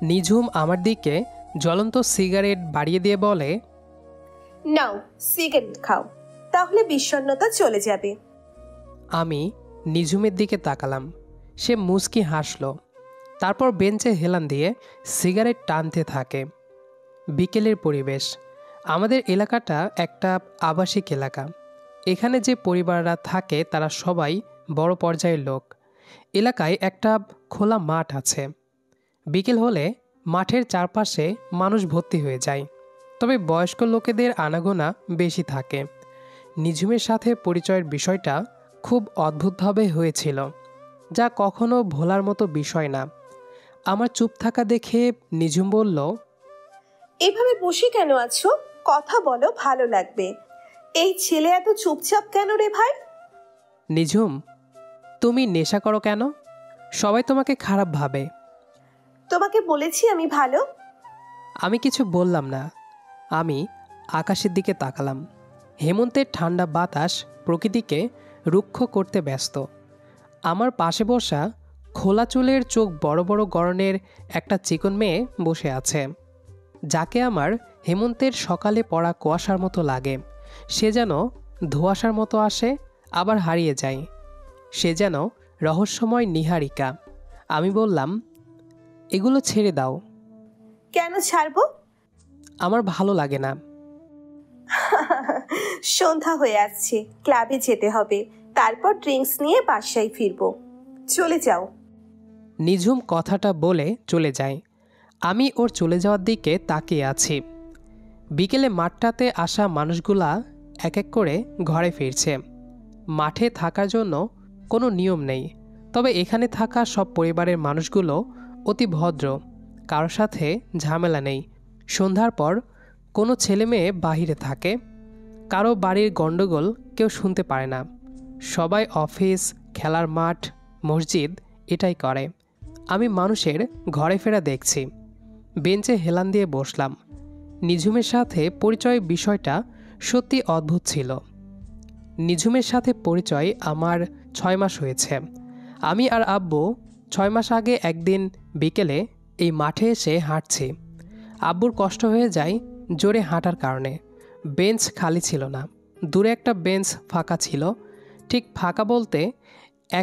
নিঝুম আমার দিকে জ্বলন্ত সিগারেট বাড়িয়ে দিয়ে বলে, নাও সিগারেট খাও, তাহলে বিষণ্ণতা চলে যাবে। আমি নিঝুমের দিকে তাকালাম। সে মুচকি হাসল, তারপর বেঞ্চে হেলান দিয়ে সিগারেট টানতে থাকে। বিকেলের পরিবেশ। আমাদের এলাকাটা একটা আবাসিক এলাকা। এখানে যে পরিবাররা থাকে তারা সবাই বড় পর্যায়ের লোক। এলাকায় একটা খোলা মাঠ আছে। বিকেল হলে মাঠের চারপাশে মানুষ ভর্তি হয়ে যায়, তবে বয়স্ক লোকেদের আনাগোনা বেশি থাকে। নিঝুমের সাথে পরিচয়ের বিষয়টা খুব অদ্ভুতভাবে হয়েছিল, যা কখনো ভোলার মতো বিষয় না। আমার চুপ থাকা দেখে নিঝুম বলল, এভাবে বসে কেন আছো? কথা বলো, ভালো লাগবে। এই ছেলে এত চুপচাপ কেন রে ভাই? নিঝুম, তুমি নেশা করো কেন? সবাই তোমাকে খারাপ ভাবে। তোমাকে বলেছি আমি ভালো। আমি কিছু বললাম না। আমি আকাশের দিকে তাকালাম। হেমন্তের ঠান্ডা বাতাস প্রকৃতিকে রুক্ষ করতে ব্যস্ত। আমার পাশে বসা খোলা চুলের চোখ বড় বড় গড়নের একটা চিকন মেয়ে বসে আছে, যাকে আমার হেমন্তের সকালে পড়া কুয়াশার মতো লাগে। সে যেন ধোঁয়াশার মতো আসে, আবার হারিয়ে যায়। সে যেন রহস্যময় নীহারিকা। আমি বললাম, এগুলো ছেড়ে দাও। কেন ছাড়বো? আমার ভালো লাগে না। সন্ধ্যা হয়ে আসছে, ক্লাবে যেতে হবে, তারপর ড্রিঙ্কস নিয়ে বাসায় ফিরবো। চলে যাও। নিঝুম কথাটা বলে চলে যায়। আমি ওর চলে যাওয়ার দিকে তাকিয়ে আছি। বিকেলে মাঠটাতে আসা মানুষগুলা এক এক করে ঘরে ফিরছে। মাঠে থাকার জন্য কোনো নিয়ম নেই, তবে এখানে থাকা সব পরিবারের মানুষগুলো অতি ভদ্র, কারোর সাথে ঝামেলা নেই। সন্ধ্যার পর কোনো ছেলে মেয়ে বাহিরে থাকে। কারো বাড়ির গণ্ডগোল কেউ শুনতে পারে না। সবাই অফিস, খেলার মাঠ, মসজিদ এটাই করে। আমি মানুষের ঘরে ফেরা দেখছি। বেঞ্চে হেলান দিয়ে বসলাম। নিঝুমের সাথে পরিচয় বিষয়টা সত্যি অদ্ভুত ছিল। নিঝুমের সাথে পরিচয় আমার 6 মাস হয়েছে। আমি আর আব্বু 6 মাস আগে একদিন বিকেলে এই মাঠে এসে হাঁটছি। আব্বুর কষ্ট হয়ে যায় জোরে হাঁটার কারণে। বেঞ্চ খালি ছিল না, দূরে একটা বেঞ্চ ফাঁকা ছিল। ঠিক ফাঁকা বলতে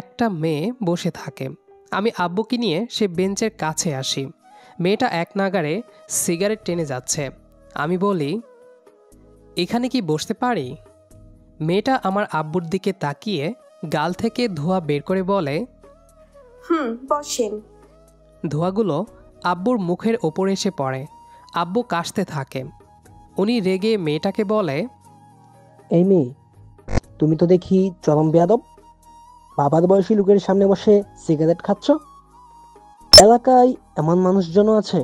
একটা মেয়ে বসে থাকে। আমি আব্বুকে নিয়ে সে বেঞ্চের কাছে আসি। মেয়েটা এক নাগাড়ে সিগারেট টেনে যাচ্ছে। আমি বলি, এখানে কি বসতে পারি? মেয়েটা আমার আব্বুর দিকে তাকিয়ে গাল থেকে ধোঁয়া বের করে বলে, বসেন। ধোঁয়াগুলো আব্বুর মুখের ওপরে এসে পড়ে। আব্বু কাশতে থাকে। উনি রেগে মেয়েটাকে বলে, এই মেয়ে, তুমি তো দেখি চরম বেয়াদব। বাবার বয়সী লোকের সামনে বসে সিগারেট খাচ্ছ। এলাকায় এমন মানুষজন আছে,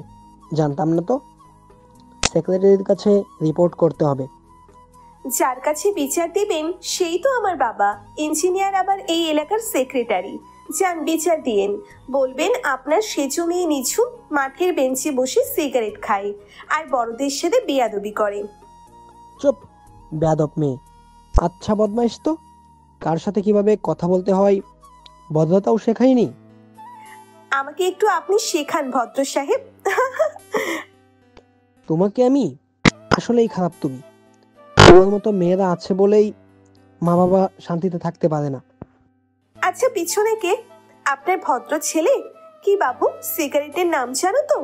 জানতাম না তো। সেক্রেটারির কাছে রিপোর্ট করতে হবে। যার কাছে বিচার দিবেন সেই তো আমার বাবা, ইঞ্জিনিয়ার, আবার এই এলাকার সেক্রেটারি। যান বিচার দিয়েন। বলবেন আপনার সেজো মেয়ে নিঝুম মাঠের বেঞ্চে বসে সিগারেট খায় আর বড়দের সাথে বেয়াদবি করে। চুপ, বেয়াদব মেয়ে। আচ্ছা বদমাইশ তো, কার সাথে কিভাবে কথা বলতে হয় ভদ্রতাও শেখায়নি। আমাকে একটু আপনি শেখান ভদ্র সাহেব। তোমাকে আমি আসলেই খারাপ। তুমি তোমার মতো মেয়েরা আছে বলেই মা বাবা শান্তিতে থাকতে পারে না। আচ্ছা, পিছনে কে? আপনার ভদ্র ছেলে? কি বাবু, সিগারেটের নাম জানো তো?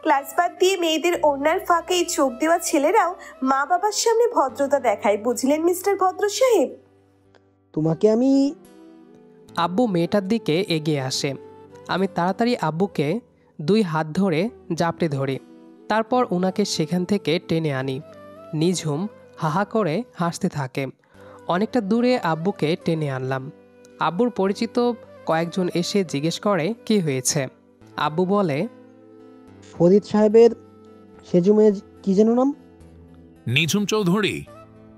ক্লাস বাদ দিয়ে মেয়েদের ওড়নার ফাঁকে চোখ দেওয়া ছেলেরাও মা বাবার সামনে ভদ্রতা দেখায়, বুঝলেন মিস্টার ভদ্র সাহেব? তোমাকে আমি। আব্বু মেয়েটার দিকে এগিয়ে আসে। আমি তাড়াতাড়ি আব্বুকে 2 হাত ধরে জাপটে ধরি। তারপর উনাকে সেখান থেকে টেনে আনি। নিঝুম হাহা করে হাসতে থাকে। অনেকটা দূরে আব্বুকে টেনে আনলাম। আব্বুর পরিচিত কয়েকজন এসে জিজ্ঞেস করে কি হয়েছে। আব্বু বলে, ফরিদ সাহেবের সেজু মেয়ে কি যেন নাম? নিঝুম চৌধুরী।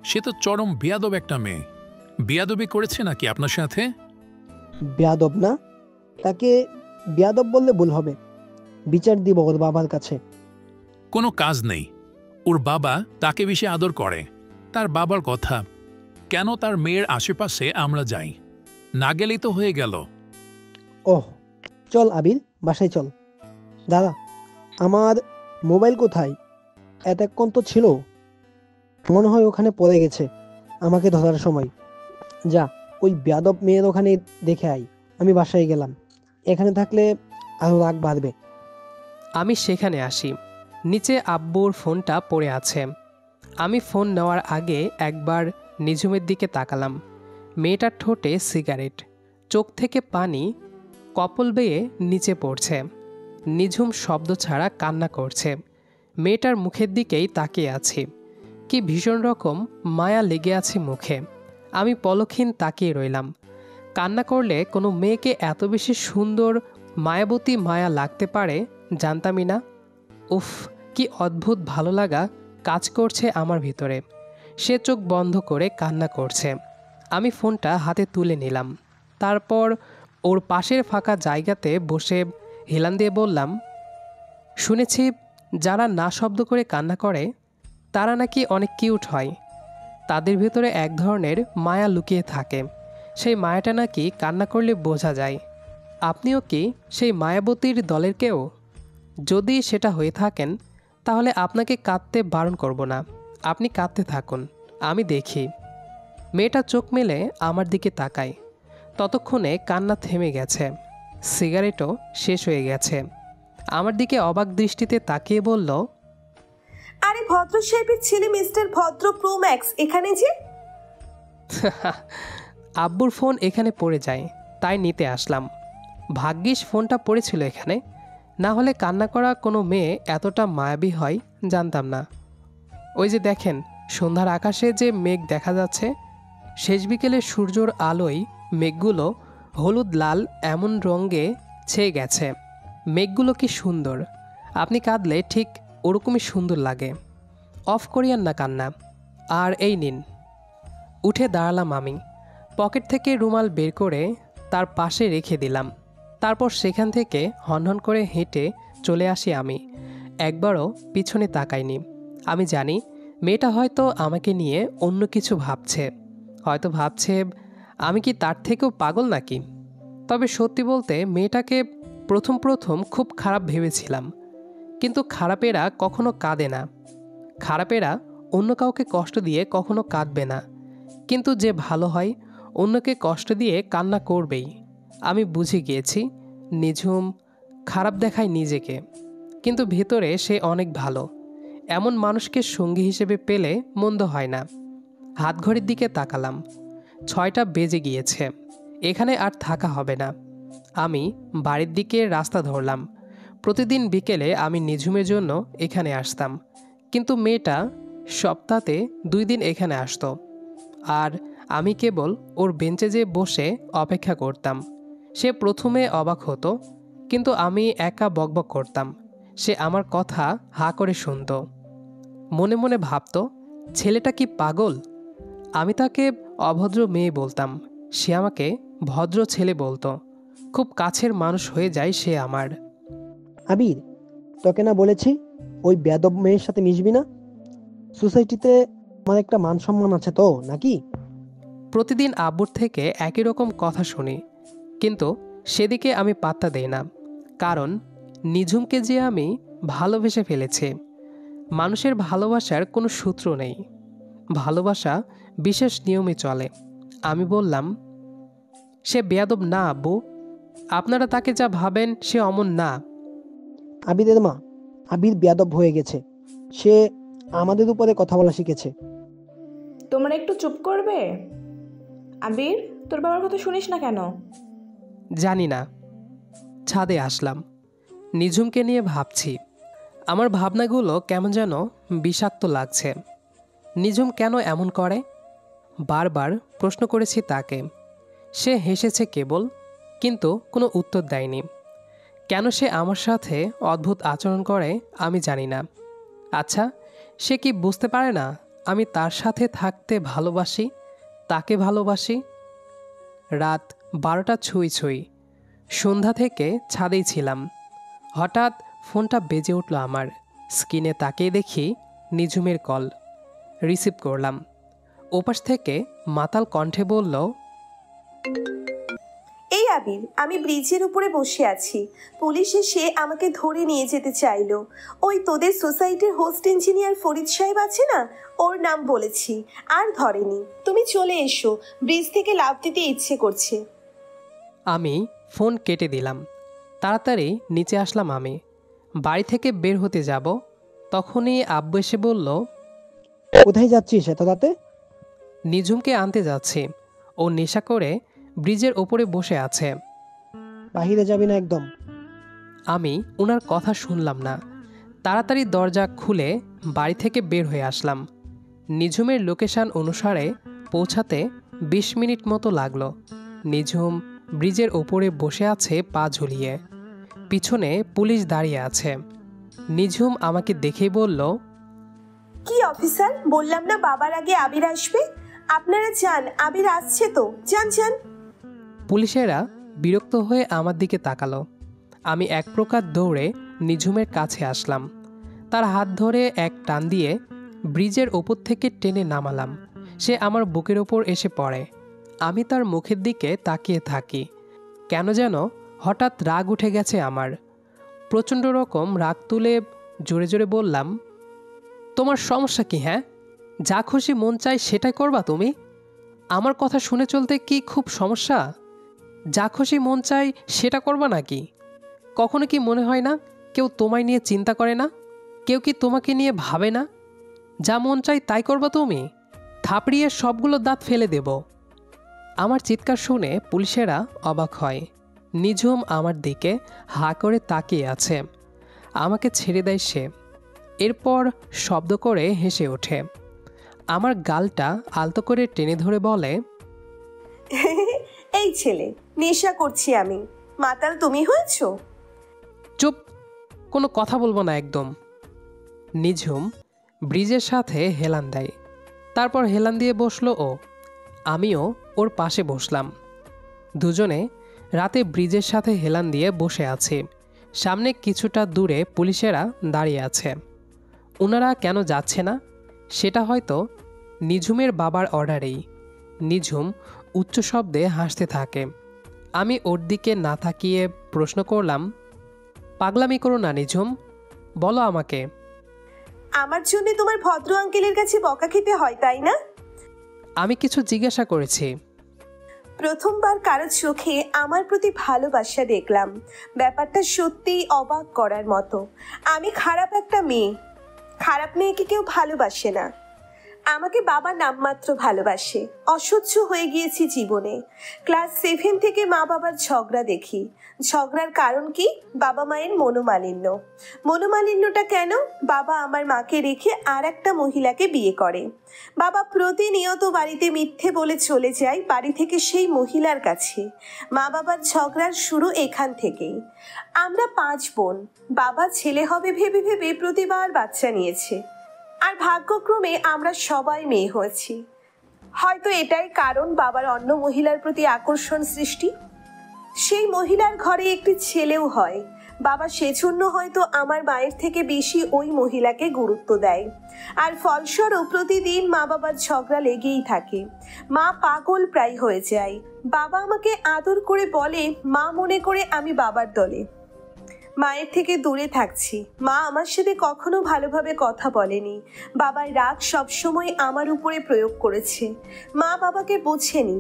সে তো চরম বেয়াদব একটা মেয়ে। বেয়াদবি করেছে নাকি আপনার সাথে? বেয়াদব না, তাকে বেয়াদব বললে ভুল হবে। বিচার দিব ওর বাবার কাছে। কোনো কাজ নেই। ওর বাবা তাকে বেশি আদর করে। তার বাবার কথা, কেন তার মেয়ের আশেপাশে আমরা যাই? না গেলেই তো হয়ে গেল। ওহ, চল আবির, বাসায় চল। দাদা, আমার মোবাইল কোথায়? এতক্ষণ তো ছিল, মনে হয় ওখানে পড়ে গেছে আমাকে ধরার সময়। যা, ওই বেয়াদব মেয়ের ওখানে দেখে আই। আমি বাসায় গেলাম, এখানে থাকলে আরো রাগ বাড়বে। আমি সেখানে আসি। নিচে আব্বুর ফোনটা পড়ে আছে। আমি ফোন নেওয়ার আগে একবার নিঝুমের দিকে তাকালাম। মেয়েটার ঠোঁটে সিগারেট, চোখ থেকে পানি কপল বেয়ে নিচে পড়ছে। নিঝুম শব্দ ছাড়া কান্না করছে। মেয়েটার মুখের দিকেই তাকিয়ে আছি। কি ভীষণ রকম মায়া লেগে আছে মুখে। আমি পলকহীন তাকিয়ে রইলাম। কান্না করলে কোনো মেয়েকে এত বেশি সুন্দর মায়াবতী মায়া লাগতে পারে জানতামই না। উফ, কি অদ্ভুত ভালো লাগা কাজ করছে আমার ভিতরে। সে চোখ বন্ধ করে কান্না করছে। আমি ফোনটা হাতে তুলে নিলাম। তারপর ওর পাশের ফাঁকা জায়গাতে বসে হেলান দিয়ে বললাম, শুনেছি যারা না শব্দ করে কান্না করে তারা নাকি অনেক কিউট হয়। তাদের ভেতরে এক ধরনের মায়া লুকিয়ে থাকে। সেই মায়াটা নাকি কান্না করলে বোঝা যায়। আপনিও কি সেই মায়াবতীর দলের কেউ? যদি সেটা হয়ে থাকেন তাহলে আপনাকে কাঁদতে বারণ করব না। আপনি কাঁদতে থাকুন, আমি দেখি। মেয়েটা চোখ মেলে আমার দিকে তাকায়। ততক্ষণে কান্না থেমে গেছে, সিগারেটও শেষ হয়ে গেছে। আমার দিকে অবাক দৃষ্টিতে তাকিয়ে বলল, আরে ভদ্র সাহেবের ছেলে মিস্টার ভদ্র প্রো ম্যাক্স এখানে যে। আব্বুর ফোন এখানে পড়ে যায়, তাই নিতে আসলাম। ভাগ্যিস ফোনটা পড়েছিল এখানে, না হলে কান্না করা কোনো মেয়ে এতটা মায়াবী হয় জানতাম না। ওই যে দেখেন, সন্ধ্যার আকাশে যে মেঘ দেখা যাচ্ছে, শেষ বিকেলে সূর্যর আলোয় মেঘগুলো হলুদ লাল এমন রঙে ছেয়ে গেছে। মেঘগুলো কি সুন্দর! আপনি কাঁদলে ঠিক ওরকমই সুন্দর লাগে। অফ করিয়ান না কান্না। আর এই নিন। উঠে দাঁড়ালাম আমি। পকেট থেকে রুমাল বের করে তার পাশে রেখে দিলাম। তারপর সেখান থেকে হনহন করে হেঁটে চলে আসি আমি। একবারও পিছনে তাকাইনি। আমি জানি মেয়েটা হয়তো আমাকে নিয়ে অন্য কিছু ভাবছে। হয়তো ভাবছে আমি কি তার থেকেও পাগল নাকি। তবে সত্যি বলতে মেয়েটাকে প্রথম প্রথম খুব খারাপ ভেবেছিলাম। কিন্তু খারাপেরা কখনো কাঁদে না। খারাপেরা অন্য কাউকে কষ্ট দিয়ে কখনো কাঁদবে না। কিন্তু যে ভালো হয় অন্যকে কষ্ট দিয়ে কান্না করবেই। আমি বুঝে গিয়েছি নিঝুম খারাপ দেখায় নিজেকে, কিন্তু ভেতরে সে অনেক ভালো। এমন মানুষকে সঙ্গী হিসেবে পেলে মন্দ হয় না। হাতঘড়ির দিকে তাকালাম, 6টা বেজে গিয়েছে। এখানে আর থাকা হবে না। আমি বাড়ির দিকে রাস্তা ধরলাম। প্রতিদিন বিকেলে আমি নিঝুমের জন্য এখানে আসতাম, কিন্তু মেয়েটা সপ্তাহে 2 দিন এখানে আসতো। আর আমি কেবল ওর বেঞ্চে যেয়ে বসে অপেক্ষা করতাম। সে প্রথমে অবাক হতো, কিন্তু আমি একা বকবক করতাম। সে আমার কথা হা করে শুনত। মনে মনে ভাবত, ছেলেটা কি পাগল? আমি তাকে অভদ্র মেয়ে বলতাম, সে আমাকে ভদ্র ছেলে বলতো। খুব কাছের মানুষ হয়ে যায় সে আমার। আবির, তোকে না বলেছি ওই বেয়াদব মেয়ের সাথে মিশবি না? সোসাইটিতে আমার একটা মান সম্মান আছে তো, নাকি? প্রতিদিন আব্বুর থেকে একই রকম কথা শুনি, কিন্তু সেদিকে আমি পাত্তা দেই না। কারণ নিঝুমকে যে আমি ভালোবেসে ফেলেছি। মানুষের ভালোবাসার কোনো সূত্র নেই। ভালোবাসা বিশেষ নিয়মে চলে। আমি বললাম, সে বেয়াদব না আব্বু। আপনারা তাকে যা ভাবেন সে অমন না। আবিরের মা, আবির বেয়াদব হয়ে গেছে। সে আমাদের উপরে কথা বলা শিখেছে। তোমরা একটু চুপ করবে? আবির, তোর বাবার কথা শুনিস না কেন? জানি না। ছাদে আসলাম। নিঝুমকে নিয়ে ভাবছি। আমার ভাবনাগুলো কেমন যেন বিষাক্ত লাগছে। নিঝুম কেন এমন করে? বারবার প্রশ্ন করেছি তাকে। সে হেসেছে কেবল, কিন্তু কোনো উত্তর দেয়নি। কেন সে আমার সাথে অদ্ভুত আচরণ করে আমি জানি না। আচ্ছা, সে কি বুঝতে পারে না আমি তার সাথে থাকতে ভালোবাসি, তাকে ভালোবাসি? রাত 12টা ছুঁই ছুঁই। সন্ধ্যা থেকে ছাদেই ছিলাম। হঠাৎ ফোনটা বেজে উঠল আমার। স্ক্রিনে তাকিয়ে দেখি নিঝুমের কল। রিসিভ করলাম। ওপাশ থেকে মাতাল কণ্ঠে বলল, এই আবির, আমি ব্রিজের উপরে বসে আছি, পুলিশ এসে আমাকে ধরে নিয়ে যেতে চাইলো। ওই তোদের সোসাইটির হোস্ট ইঞ্জিনিয়ার ফরিদ সাহেব আছে না, ওর নাম বলেছি, আর ধরেনি। তুমি চলে এসো, ব্রিজ থেকে লাফ দিতে ইচ্ছে করছে। আমি ফোন কেটে দিলাম। তাড়াতাড়ি নিচে আসলাম। আমি বাড়ি থেকে বের হতে যাব, তখনই আব্বু এসে বলল, কোথায় যাচ্ছিস এত রাতে? নিঝুমকে আনতে যাচ্ছি। ও নেশা করে ব্রিজের ওপরে বসে আছে। বাহিরে যাবি না একদম। আমি ওনার কথা শুনলাম না। তাড়াতাড়ি দরজা খুলে বাড়ি থেকে বের হয়ে আসলাম। নিঝুমের লোকেশান অনুসারে পৌঁছাতে 20 মিনিট মতো লাগলো। নিঝুম ব্রিজের ওপরে বসে আছে পা ঝুলিয়ে। পিছনে পুলিশ দাঁড়িয়ে আছে। নিঝুম আমাকে দেখেই বলল, কি অফিসার, বললাম না বাবার আগে আবির আসবে? আপনারা যান, আবির আসছে তো, যান যান। পুলিশেরা বিরক্ত হয়ে আমার দিকে তাকালো। আমি এক প্রকার দৌড়ে নিঝুমের কাছে আসলাম। তার হাত ধরে এক টান দিয়ে ব্রিজের ওপর থেকে টেনে নামালাম। সে আমার বুকের ওপর এসে পড়ে। আমি তার মুখের দিকে তাকিয়ে থাকি। কেন যেন হঠাৎ রাগ উঠে গেছে আমার। প্রচণ্ড রকম রাগ তুলে জোরে জোরে বললাম, তোমার সমস্যা কি? হ্যাঁ, যা খুশি মন চায় সেটাই করবা তুমি? আমার কথা শুনে চলতে কি খুব সমস্যা? যা খুশি মন চায় সেটা করবা নাকি? কখনো কি মনে হয় না কেউ তোমায় নিয়ে চিন্তা করে না? কেউ কি তোমাকে নিয়ে ভাবে না? যা মন চাই তাই করবা তুমি? থাপড়িয়ে সবগুলো দাঁত ফেলে দেব। আমার চিৎকার শুনে পুলিশেরা অবাক হয়। নিঝুম আমার দিকে হা করে তাকিয়ে আছে। আমাকে ছেড়ে দেয় সে। এরপর শব্দ করে হেসে ওঠে। আমার গালটা আলতো করে টেনে ধরে বলে, এই ছেলে, নেশা করছি আমি, মাতাল তুমি হয়েছো? চুপ, কোনো কথা বলবো না একদম। নিঝুম ব্রিজের সাথে হেলান দেয়। তারপর হেলান দিয়ে বসলো ও। আমিও ওর পাশে বসলাম। দুজনে রাতে ব্রিজের সাথে হেলান দিয়ে বসে আছি। সামনে কিছুটা দূরে পুলিশেরা দাঁড়িয়ে আছে। ওনারা কেন যাচ্ছে না সেটা হয়তো নিঝুমের বাবার অর্ডারেই। নিঝুম উচ্চ শব্দে হাসতে থাকে। আমি ওর দিকে না তাকিয়ে প্রশ্ন করলাম, পাগলামি করো না নিঝুম, বলো আমাকে। আমার জন্য তোমার ভদ্র আঙ্কেলের কাছে বকা খেতে হয়, তাই না? আমি কিছু জিজ্ঞাসা করেছি। প্রথমবার কারো চোখে আমার প্রতি ভালোবাসা দেখলাম, ব্যাপারটা সত্যিই অবাক করার মতো। আমি খারাপ একটা মেয়ে, খারাপ মেয়েকে কেউ ভালোবাসে না। আমাকে বাবা নামমাত্র ভালোবাসে। অসহ্য হয়ে গিয়েছি জীবনে। ক্লাস 7 থেকে মা বাবার ঝগড়া দেখি। ঝগড়ার কারণ কি? বাবা মায়ের মনোমালিন্য। মনোমালিন্যটা কেন? বাবা আমার মাকে রেখে আর একটা মহিলাকে বিয়ে করে। বাবা প্রতিনিয়ত বাড়িতে মিথ্যে বলে চলে যায় বাড়ি থেকে সেই মহিলার কাছে। মা বাবার ঝগড়ার শুরু এখান থেকেই। আমরা 5 বোন। বাবা ছেলে হবে ভেবে ভেবে প্রতিবার বাচ্চা নিয়েছে, আর ভাগ্যক্রমে আমরা সবাই মেয়ে হয়েছি। হয়তো এটাই কারণ বাবার অন্য মহিলার প্রতি আকর্ষণ সৃষ্টি। সেই মহিলার ঘরে একটি ছেলেও হয়। বাবা সেজন্য হয়তো আমার মায়ের থেকে বেশি ওই মহিলাকে গুরুত্ব দেয়। আর ফলস্বরূপ প্রতিদিন মা বাবার ঝগড়া লেগেই থাকে। মা পাগল প্রায় হয়ে যায়। বাবা আমাকে আদর করে বলে, মা মনে করে আমি বাবার দলে। মায়ের থেকে দূরে থাকছি। মা আমার সাথে কখনো ভালোভাবে কথা বলেনি। বাবার রাগ সবসময় আমার উপরে প্রয়োগ করেছে। মা বাবাকে বোঝেনি,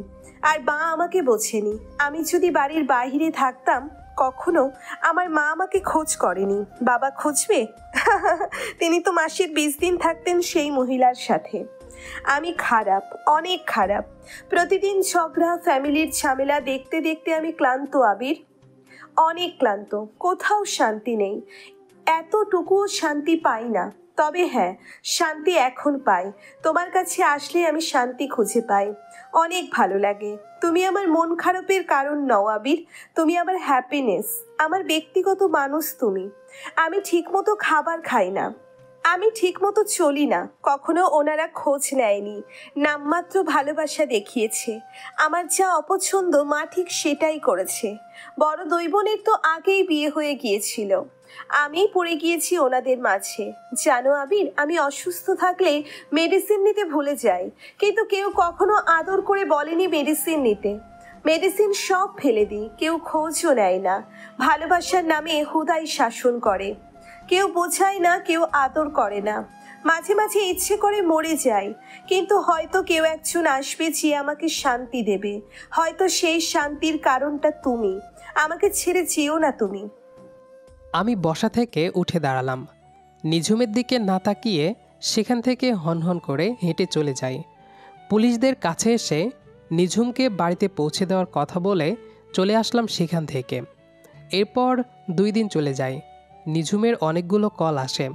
আর মা আমাকে বোঝেনি। আমি যদি বাড়ির বাইরে থাকতাম, কখনো আমার মা আমাকে খোঁজ করেনি। বাবা খুঁজবে? তিনি তো মাসের 20 দিন থাকতেন সেই মহিলার সাথে। আমি খারাপ, অনেক খারাপ। প্রতিদিন ঝগড়া, ফ্যামিলির ঝামেলা দেখতে দেখতে আমি ক্লান্ত আবির, অনেক ক্লান্ত। কোথাও শান্তি নেই, এতটুকুও শান্তি পাই না। তবে হ্যাঁ, শান্তি এখন পাই। তোমার কাছে আসলে আমি শান্তি খুঁজে পাই। অনেক ভালো লাগে। তুমি আমার মন খারাপের কারণ নও আবির, তুমি আমার হ্যাপিনেস, আমার ব্যক্তিগত মানুষ তুমি। আমি ঠিকমতো খাবার খাই না, আমি ঠিকমতো চলি না, কখনো ওনারা খোঁজ নেয়নি। নামমাত্র ভালোবাসা দেখিয়েছে। আমার যা অপছন্দ মা ঠিক সেটাই করেছে। বড় দুই বোনের তো আগেই বিয়ে হয়ে গিয়েছিল। আমি পড়ে গিয়েছি ওনাদের মাঝে। জানো আবির, আমি অসুস্থ থাকলে মেডিসিন নিতে ভুলে যাই, কিন্তু কেউ কখনো আদর করে বলেনি মেডিসিন নিতে। মেডিসিন সব ফেলে দিই, কেউ খোঁজও নেয় না। ভালোবাসার নামে হুদাই শাসন করে, কেউ বোঝায় না, কেউ আদর করে না। মাঝে মাঝে ইচ্ছে করে মরে যায়, কিন্তু হয়তো কেউ একজন আসবে যে আমাকে শান্তি দেবে। হয়তো সেই শান্তির কারণটা তুমি। আমাকে ছেড়ে যেও না তুমি। আমি বসা থেকে উঠে দাঁড়ালাম। নিঝুমের দিকে না তাকিয়ে সেখান থেকে হনহন করে হেঁটে চলে যাই। পুলিশদের কাছে এসে নিঝুমকে বাড়িতে পৌঁছে দেওয়ার কথা বলে চলে আসলাম সেখান থেকে। এরপর 2 দিন চলে যায়। নিঝুমের অনেকগুলো কল আসে।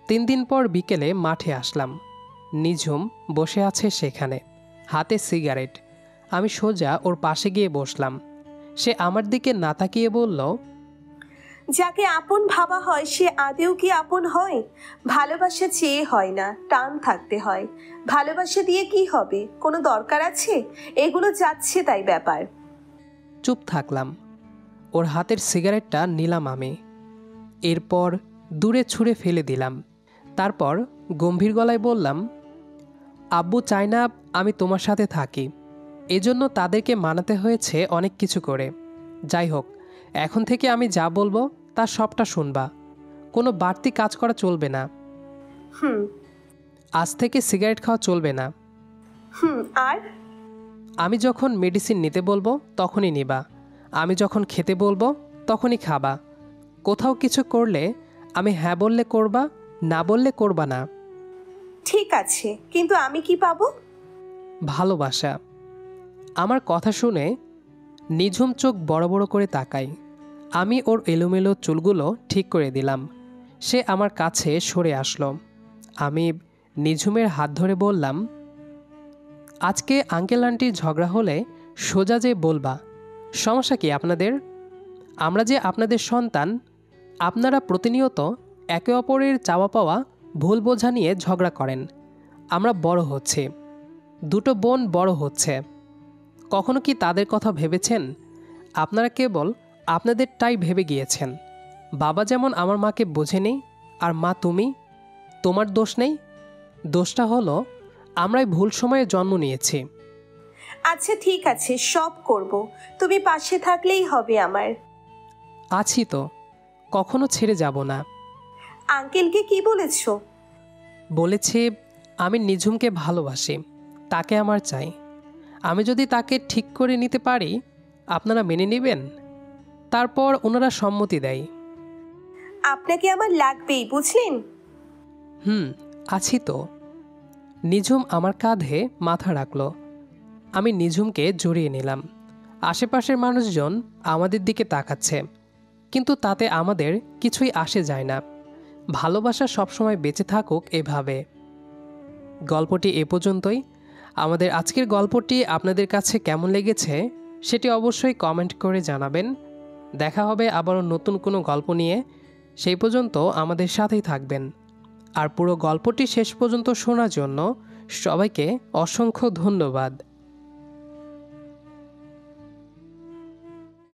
3 দিন পর বিকেলে মাঠে আসলাম। নিঝুম বসে আছে সেখানে, হাতে সিগারেট। আমি সোজা ওর পাশে গিয়ে বসলাম। সে আমার দিকে না তাকিয়ে বলল, যাকে আপন ভাবা হয় সে আদেও কি আপন হয়? ভালোবাসা চেয়ে হয় না, টান থাকতে হয়। ভালোবাসা দিয়ে কি হবে? কোনো দরকার আছে? এগুলো যাচ্ছে তাই ব্যাপার। চুপ থাকলাম। ওর হাতের সিগারেটটা নিলাম আমি। এরপর দূরে ছুঁড়ে ফেলে দিলাম। তারপর গম্ভীর গলায় বললাম, আব্বু চায় না আমি তোমার সাথে থাকি, এজন্য তাদেরকে মানাতে হয়েছে অনেক কিছু করে। যাই হোক, এখন থেকে আমি যা বলবো তার সবটা শুনবা। কোনো বাড়তি কাজ করা চলবে না। আজ থেকে সিগারেট খাওয়া চলবে না। আর আমি যখন মেডিসিন নিতে বলবো তখনই নিবা। আমি যখন খেতে বলবো তখনই খাবা। কোথাও কিছু করলে আমি হ্যাঁ বললে করবা, না বললে করবা না। ঠিক আছে, কিন্তু আমি কি পাবো? ভালোবাসা। আমার কথা শুনে নিঝুম চোখ বড় বড় করে তাকায়। আমি ওর এলোমেলো চুলগুলো ঠিক করে দিলাম। সে আমার কাছে সরে আসলো। আমি নিঝুমের হাত ধরে বললাম, আজকে আঙ্কেল আন্টির ঝগড়া হলে সোজা যে বলবা, সমস্যা কি আপনাদের? আমরা যে আপনাদের সন্তান। আপনারা প্রতিনিয়ত একে অপরের চাওয়া পাওয়া ভুল বোঝা নিয়ে ঝগড়া করেন। আমরা বড় হচ্ছি, 2 বোন বড় হচ্ছে। কখনো কি তাদের কথা ভেবেছেন? আপনারা কেবল আপনাদেরটাই ভেবে গিয়েছেন। বাবা যেমন আমার মাকে বোঝেনি, আর মা তুমি, তোমার দোষ নেই। দোষটা হলো আমরাই ভুল সময়ে জন্ম নিয়েছি। আচ্ছা ঠিক আছে, সব করব। তুমি পাশে থাকলেই হবে আমার। আছি তো, কখনো ছেড়ে যাব না। আঙ্কেলকে কি বলেছো? বলেছি আমি নিঝুমকে ভালোবাসি, তাকে আমার চাই। আমি যদি তাকে ঠিক করে নিতে পারি আপনারা মেনে নেবেন। তারপর ওনারা সম্মতি দেয়। আপনাকে আমার লাগবেই, বুঝলেন? আছি তো। নিঝুম আমার কাঁধে মাথা রাখল। আমি নিঝুমকে জড়িয়ে নিলাম। আশেপাশের মানুষজন আমাদের দিকে তাকাচ্ছে, কিন্তু তাতে আমাদের কিছুই আসে যায় না। ভালোবাসা সবসময় বেঁচে থাকুক এভাবে। গল্পটি এ পর্যন্তই। আমাদের আজকের গল্পটি আপনাদের কাছে কেমন লেগেছে সেটি অবশ্যই কমেন্ট করে জানাবেন। দেখা হবে আবারও নতুন কোনো গল্প নিয়ে। সেই পর্যন্ত আমাদের সাথেই থাকবেন। আর পুরো গল্পটি শেষ পর্যন্ত শোনার জন্য সবাইকে অসংখ্য ধন্যবাদ।